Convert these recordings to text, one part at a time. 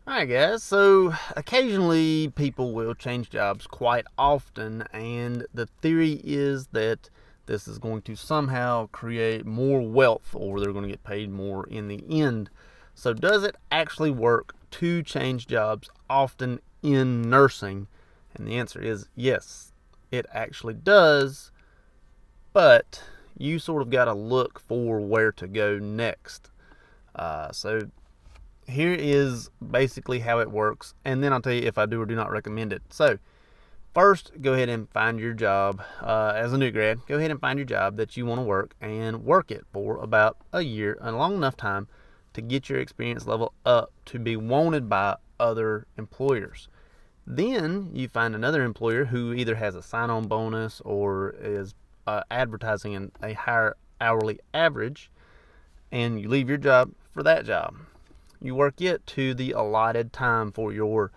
Alright, guys. So, occasionally people will change jobs quite often, and the theory is that this is going to somehow create more wealth or they're going to get paid more in the end. So, does it actually work to change jobs often in nursing? And the answer is yes, it actually does, but you sort of got to look for where to go next. So, here is basically how it works, and then I'll tell you if I do or do not recommend it. So, first, go ahead and find your job. As a new grad, go ahead and find your job that you want to work and work it for about a year, a long enough time to get your experience level up to be wanted by other employers. Then you find another employer who either has a sign on bonus or is advertising in a higher hourly average, and you leave your job for that job. You work it to the allotted time for your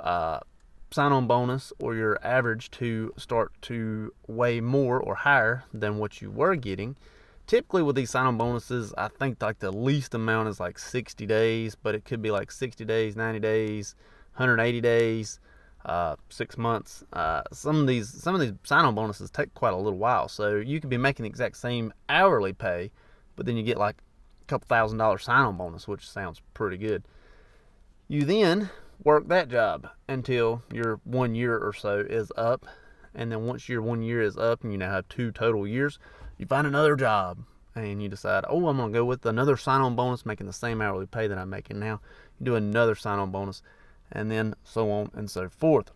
sign on bonus or your average to start to weigh more or higher than what you were getting. Typically, with these sign on bonuses, I think like the least amount is like 60 days, but it could be like 60 days, 90 days, 180 days, 6 months. Some of these sign on bonuses take quite a little while, so you could be making the exact same hourly pay, but then you get like couple $1,000 sign-on bonus, which sounds pretty good. You then work that job until your 1 year or so is up, and then once your 1 year is up and you now have 2 total years, you find another job and you decide, oh, I'm gonna go with another sign-on bonus, making the same hourly pay that I'm making now. You do another sign-on bonus, and then so on and so forth.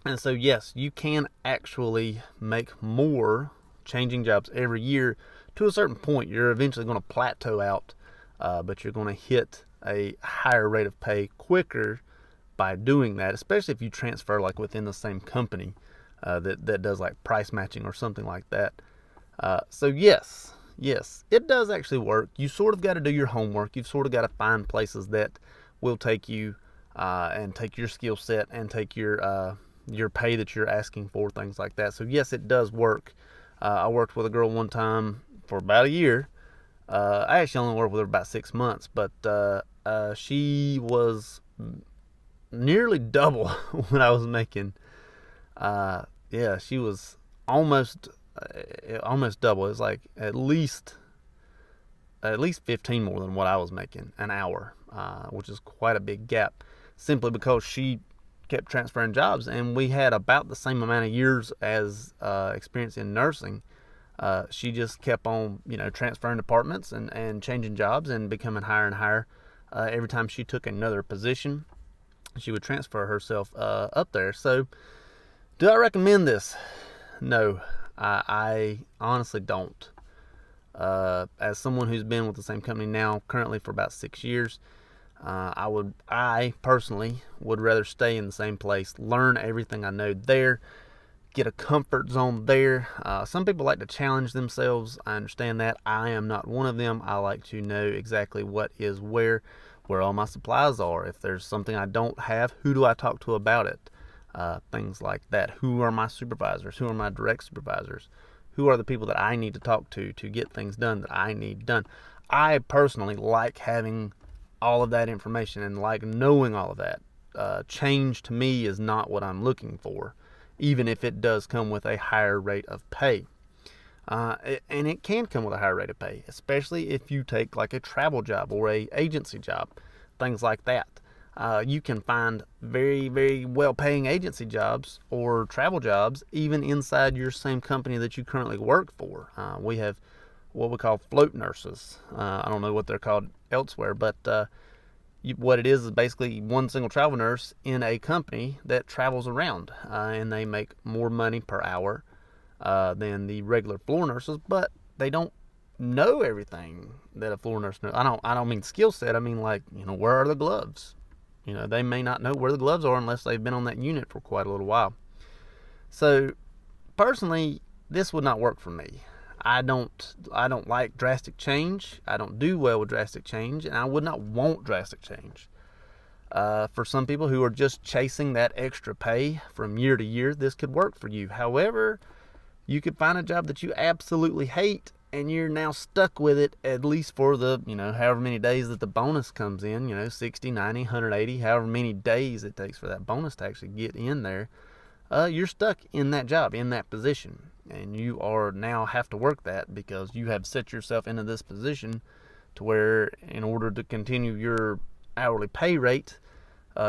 And so, yes, you can actually make more changing jobs every year. To a certain point, you're eventually going to plateau out, but you're going to hit a higher rate of pay quicker by doing that, especially if you transfer like within the same company that does like price matching or something like that. So yes, it does actually work. You sort of got to do your homework. You've sort of got to find places that will take you and take your skill set and take your pay that you're asking for, things like that. So yes, it does work. I worked with a girl one time for about a year. I actually only worked with her about 6 months, but she was nearly double what I was making. Yeah, she was almost double. It's like at least 15 more than what I was making an hour, which is quite a big gap. Simply because she kept transferring jobs, and we had about the same amount of years as experience in nursing. She just kept on, transferring departments and changing jobs and becoming higher and higher. Every time she took another position, she would transfer herself up there. So, do I recommend this? No, I honestly don't. As someone who's been with the same company now currently for about 6 years, I personally would rather stay in the same place, learn everything I know there, get a comfort zone there. Some people like to challenge themselves. I understand that. I am not one of them. I like to know exactly what is where all my supplies are. If there's something I don't have, who do I talk to about it? Things like that. Who are my supervisors? Who are my direct supervisors? Who are the people that I need to talk to get things done that I need done? I personally like having all of that information and like knowing all of that. Change to me is not what I'm looking for, even if it does come with a higher rate of pay. And it can come with a higher rate of pay, especially if you take like a travel job or a agency job, things like that. You can find very, very well paying agency jobs or travel jobs even inside your same company that you currently work for. We have what we call float nurses. I don't know what they're called elsewhere, but what it is basically one single travel nurse in a company that travels around, and they make more money per hour than the regular floor nurses, but they don't know everything that a floor nurse knows. I don't mean skill set. I mean, like, where are the gloves? They may not know where the gloves are unless they've been on that unit for quite a little while. So personally, this would not work for me. I don't like drastic change. I don't do well with drastic change, and I would not want drastic change. For some people who are just chasing that extra pay from year to year, this could work for you. However, you could find a job that you absolutely hate and you're now stuck with it at least for the, however many days that the bonus comes in, 60, 90, 180, however many days it takes for that bonus to actually get in there. You're stuck in that job, in that position, and you are now have to work that because you have set yourself into this position to where, in order to continue your hourly pay rate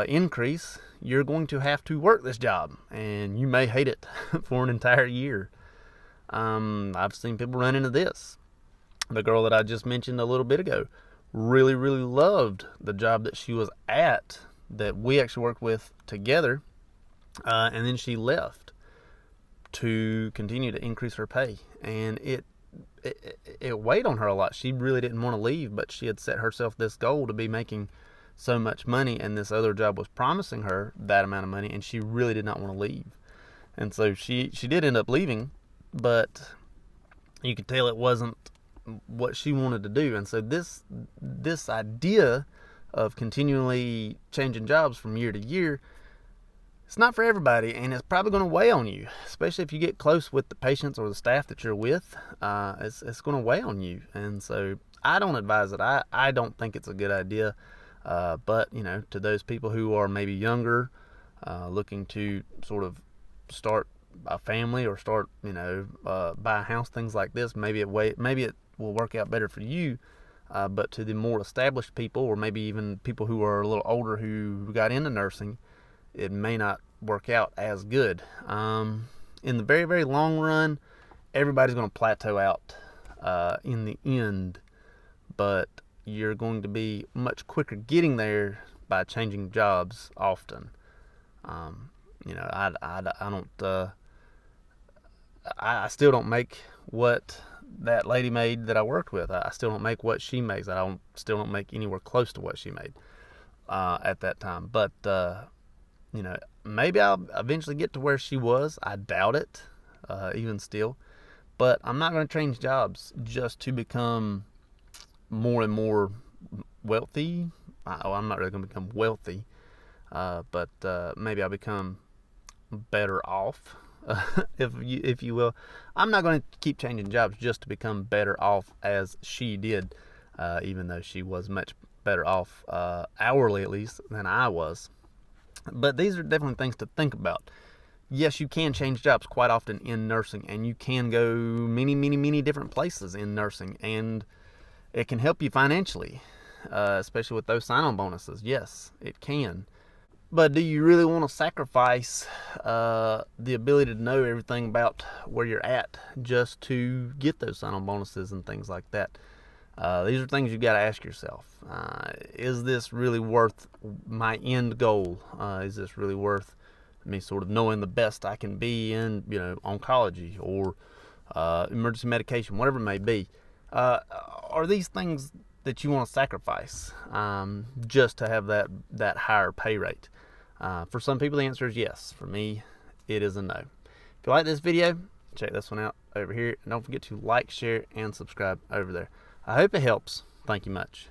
increase, you're going to have to work this job, and you may hate it for an entire year. I've seen people run into this. The girl that I just mentioned a little bit ago really, really loved the job that she was at, that we actually worked with together, and then she left to continue to increase her pay, and it weighed on her a lot. She really didn't want to leave, but she had set herself this goal to be making so much money, and this other job was promising her that amount of money, and she really did not want to leave. And so she did end up leaving, but you could tell it wasn't what she wanted to do. And so this idea of continually changing jobs from year to year, it's not for everybody, and it's probably going to weigh on you, especially if you get close with the patients or the staff that you're with. It's going to weigh on you, and so I don't advise it. I don't think it's a good idea. But to those people who are maybe younger, looking to sort of start a family or start, buy a house, things like this, maybe it will work out better for you. But to the more established people, or maybe even people who are a little older who got into nursing, it may not work out as good. In the very, very long run, everybody's going to plateau out in the end, but you're going to be much quicker getting there by changing jobs often. I still don't make what that lady made that I worked with. I still don't make what she makes. Still don't make anywhere close to what she made at that time. But maybe I'll eventually get to where she was. I doubt it, even still. But I'm not going to change jobs just to become more and more wealthy. I'm not really going to become wealthy, but maybe I'll become better off, if you will. I'm not going to keep changing jobs just to become better off as she did, even though she was much better off, hourly at least, than I was. But these are definitely things to think about. Yes, you can change jobs quite often in nursing, and you can go many, many, many different places in nursing, and it can help you financially, especially with those sign-on bonuses. Yes, it can. But do you really want to sacrifice the ability to know everything about where you're at just to get those sign-on bonuses and things like that? These are things you've got to ask yourself. Is this really worth my end goal? Is this really worth me sort of knowing the best I can be in, oncology or emergency medication, whatever it may be? Are these things that you want to sacrifice just to have that higher pay rate? For some people, the answer is yes. For me, it is a no. If you like this video, check this one out over here. And don't forget to like, share, and subscribe over there. I hope it helps. Thank you much.